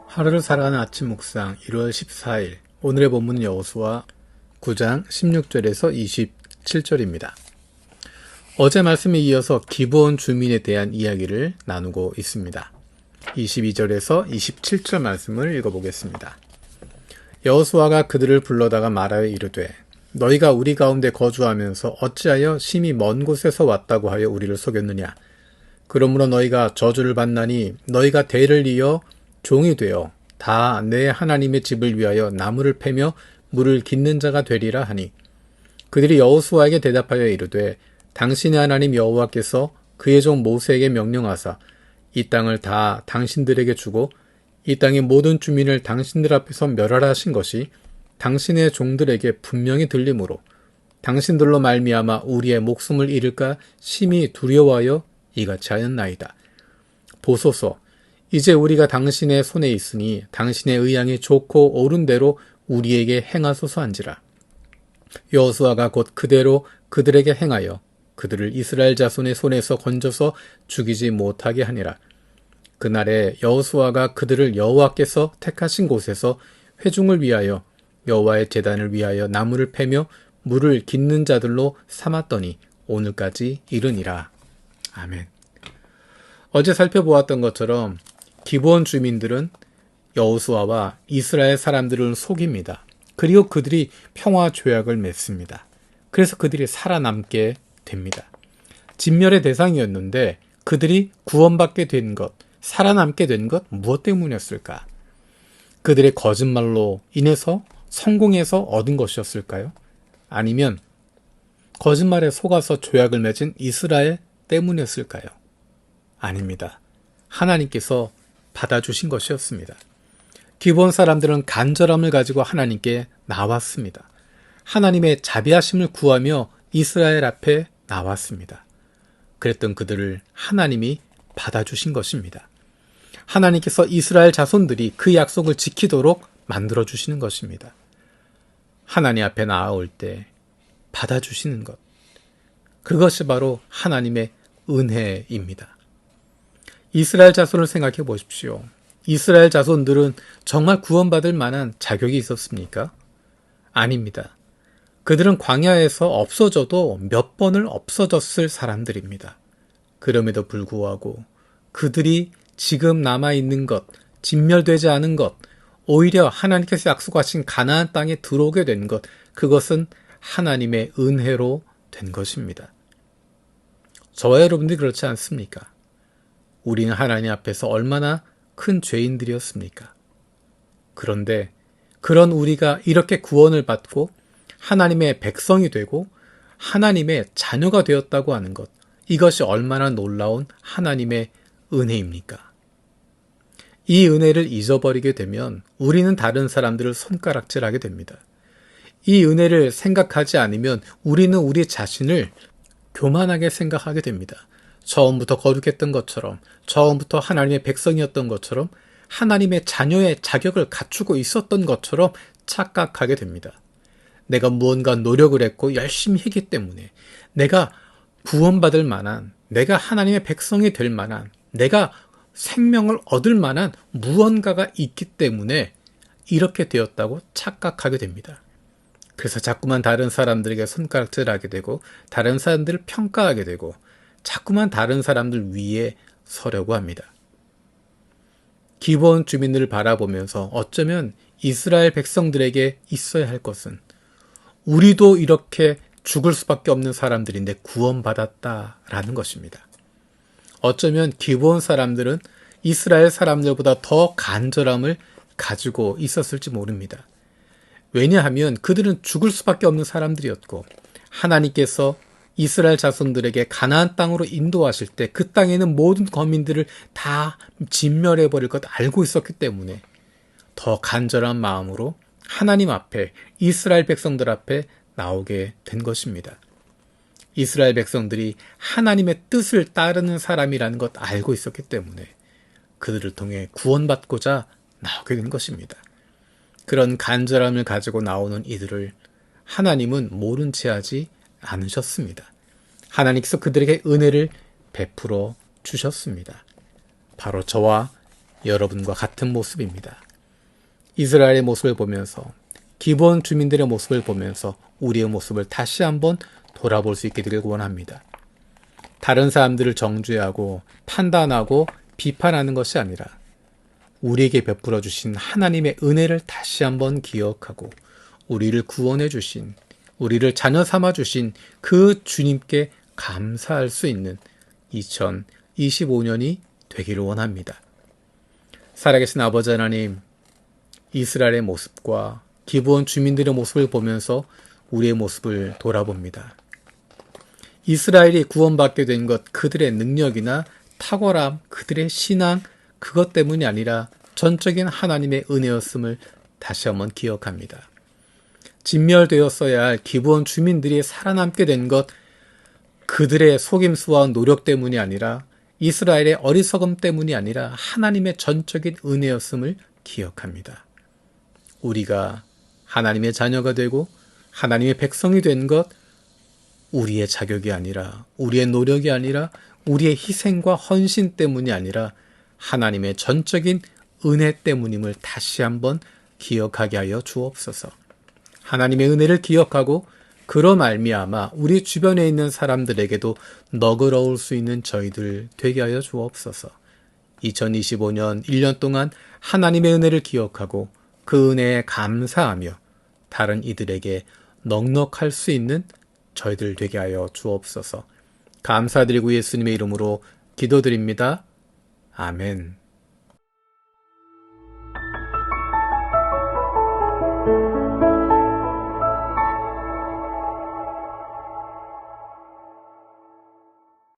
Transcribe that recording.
하루를 살아가는 아침 묵상 1월 14일 오늘의 본문은 여호수아 9장 16절에서 27절입니다. 어제 말씀에 이어서 기브온 주민에 대한 이야기를 나누고 있습니다. 22절에서 27절 말씀을 읽어보겠습니다. 여호수아가 그들을 불러다가 말하여 이르되 너희가 우리 가운데 거주하면서 어찌하여 심히 먼 곳에서 왔다고 하여 우리를 속였느냐. 그러므로 너희가 저주를 받나니 너희가 대를 이어 종이 되어 다 내 하나님의 집을 위하여 나무를 패며 물을 깃는 자가 되리라 하니 그들이 여호수아에게 대답하여 이르되 당신의 하나님 여호와께서 그의 종 모세에게 명령하사 이 땅을 다 당신들에게 주고 이 땅의 모든 주민을 당신들 앞에서 멸하라 하신 것이 당신의 종들에게 분명히 들리므로 당신들로 말미암아 우리의 목숨을 잃을까 심히 두려워하여 이같이 하였나이다. 보소서, 이제 우리가 당신의 손에 있으니 당신의 의향이 좋고 옳은 대로 우리에게 행하소서 한지라. 여호수아가 곧 그대로 그들에게 행하여 그들을 이스라엘 자손의 손에서 건져서 죽이지 못하게 하니라. 그날에 여호수아가 그들을 여호와께서 택하신 곳에서 회중을 위하여 여호와의 제단을 위하여 나무를 패며 물을 깃는 자들로 삼았더니 오늘까지 이르니라. 아멘. 어제 살펴보았던 것처럼 기브온 주민들은 여호수아와 이스라엘 사람들을 속입니다. 그리고 그들이 평화 조약을 맺습니다. 그래서 그들이 살아남게 됩니다. 진멸의 대상이었는데 그들이 구원받게 된 것, 살아남게 된 것 무엇 때문이었을까? 그들의 거짓말로 인해서 성공해서 얻은 것이었을까요? 아니면 거짓말에 속아서 조약을 맺은 이스라엘 때문이었을까요? 아닙니다. 하나님께서 받아주신 것이었습니다. 기브온 사람들은 간절함을 가지고 하나님께 나왔습니다. 하나님의 자비하심을 구하며 이스라엘 앞에 나왔습니다. 그랬던 그들을 하나님이 받아주신 것입니다. 하나님께서 이스라엘 자손들이 그 약속을 지키도록 만들어주시는 것입니다. 하나님 앞에 나아올 때 받아주시는 것, 그것이 바로 하나님의 은혜입니다. 이스라엘 자손을 생각해 보십시오. 이스라엘 자손들은 정말 구원받을 만한 자격이 있었습니까? 아닙니다. 그들은 광야에서 없어져도 몇 번을 없어졌을 사람들입니다. 그럼에도 불구하고 그들이 지금 남아있는 것, 진멸되지 않은 것, 오히려 하나님께서 약속하신 가나안 땅에 들어오게 된 것, 그것은 하나님의 은혜로 된 것입니다. 저와 여러분들이 그렇지 않습니까? 우리는 하나님 앞에서 얼마나 큰 죄인들이었습니까? 그런데 그런 우리가 이렇게 구원을 받고 하나님의 백성이 되고 하나님의 자녀가 되었다고 하는 것, 이것이 얼마나 놀라운 하나님의 은혜입니까? 이 은혜를 잊어버리게 되면 우리는 다른 사람들을 손가락질하게 됩니다. 이 은혜를 생각하지 않으면 우리는 우리 자신을 교만하게 생각하게 됩니다. 처음부터 거룩했던 것처럼, 처음부터 하나님의 백성이었던 것처럼, 하나님의 자녀의 자격을 갖추고 있었던 것처럼 착각하게 됩니다. 내가 무언가 노력을 했고 열심히 했기 때문에, 내가 구원받을 만한, 내가 하나님의 백성이 될 만한, 내가 생명을 얻을 만한 무언가가 있기 때문에 이렇게 되었다고 착각하게 됩니다. 그래서 자꾸만 다른 사람들에게 손가락질하게 되고, 다른 사람들을 평가하게 되고, 자꾸만 다른 사람들 위에 서려고 합니다. 기브온 주민들을 바라보면서 어쩌면 이스라엘 백성들에게 있어야 할 것은 우리도 이렇게 죽을 수밖에 없는 사람들인데 구원받았다라는 것입니다. 어쩌면 기브온 사람들은 이스라엘 사람들보다 더 간절함을 가지고 있었을지 모릅니다. 왜냐하면 그들은 죽을 수밖에 없는 사람들이었고 하나님께서 이스라엘 자손들에게 가나안 땅으로 인도하실 때 그 땅에 있는 모든 거민들을 다 진멸해버릴 것 알고 있었기 때문에 더 간절한 마음으로 하나님 앞에, 이스라엘 백성들 앞에 나오게 된 것입니다. 이스라엘 백성들이 하나님의 뜻을 따르는 사람이라는 것 알고 있었기 때문에 그들을 통해 구원받고자 나오게 된 것입니다. 그런 간절함을 가지고 나오는 이들을 하나님은 모른 채 하지 않으셨습니다. 하나님께서 그들에게 은혜를 베풀어 주셨습니다. 바로 저와 여러분과 같은 모습입니다. 이스라엘의 모습을 보면서, 기브온 주민들의 모습을 보면서 우리의 모습을 다시 한번 돌아볼 수 있게 되길 원합니다. 다른 사람들을 정죄하고 판단하고 비판하는 것이 아니라 우리에게 베풀어 주신 하나님의 은혜를 다시 한번 기억하고 우리를 구원해 주신, 우리를 자녀 삼아 주신 그 주님께 감사할 수 있는 2025년이 되기를 원합니다. 살아계신 아버지 하나님, 이스라엘의 모습과 기브온 주민들의 모습을 보면서 우리의 모습을 돌아봅니다. 이스라엘이 구원받게 된 것, 그들의 능력이나 탁월함, 그들의 신앙, 그것 때문이 아니라 전적인 하나님의 은혜였음을 다시 한번 기억합니다. 진멸되었어야 할 기브온 주민들이 살아남게 된 것, 그들의 속임수와 노력 때문이 아니라 이스라엘의 어리석음 때문이 아니라 하나님의 전적인 은혜였음을 기억합니다. 우리가 하나님의 자녀가 되고 하나님의 백성이 된 것, 우리의 자격이 아니라, 우리의 노력이 아니라, 우리의 희생과 헌신 때문이 아니라 하나님의 전적인 은혜 때문임을 다시 한번 기억하게 하여 주옵소서. 하나님의 은혜를 기억하고 그로 말미암아 우리 주변에 있는 사람들에게도 너그러울 수 있는 저희들 되게 하여 주옵소서. 2025년 1년 동안 하나님의 은혜를 기억하고 그 은혜에 감사하며 다른 이들에게 넉넉할 수 있는 저희들 되게 하여 주옵소서. 감사드리고 예수님의 이름으로 기도드립니다. 아멘.